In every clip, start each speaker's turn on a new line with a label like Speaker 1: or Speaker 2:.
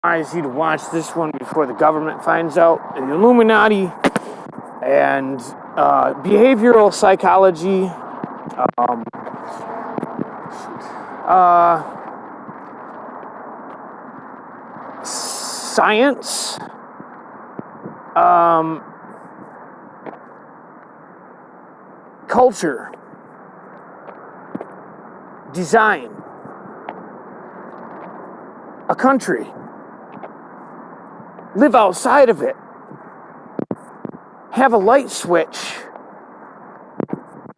Speaker 1: advise you to watch this one before the government finds out. The Illuminati and behavioral psychology. Science. Culture. Design. A country. Live outside of it. Have a light switch.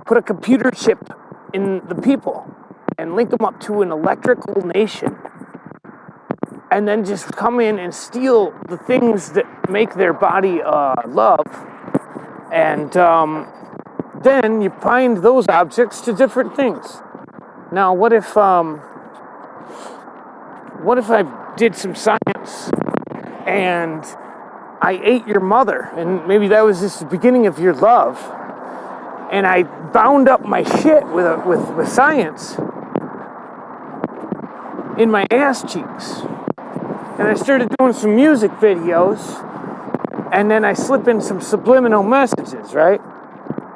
Speaker 1: Put a computer chip in the people and link them up to an electrical nation. And then just come in and steal the things that make their body love. And then you bind those objects to different things. Now, what if I did some science and I ate your mother, and maybe that was just the beginning of your love, and I bound up my shit with science in my ass cheeks, and I started doing some music videos, and then I slip in some subliminal messages, right?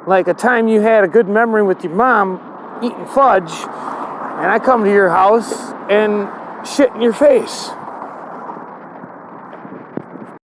Speaker 1: Like a time you had a good memory with your mom eating fudge, and I come to your house and shit in your face.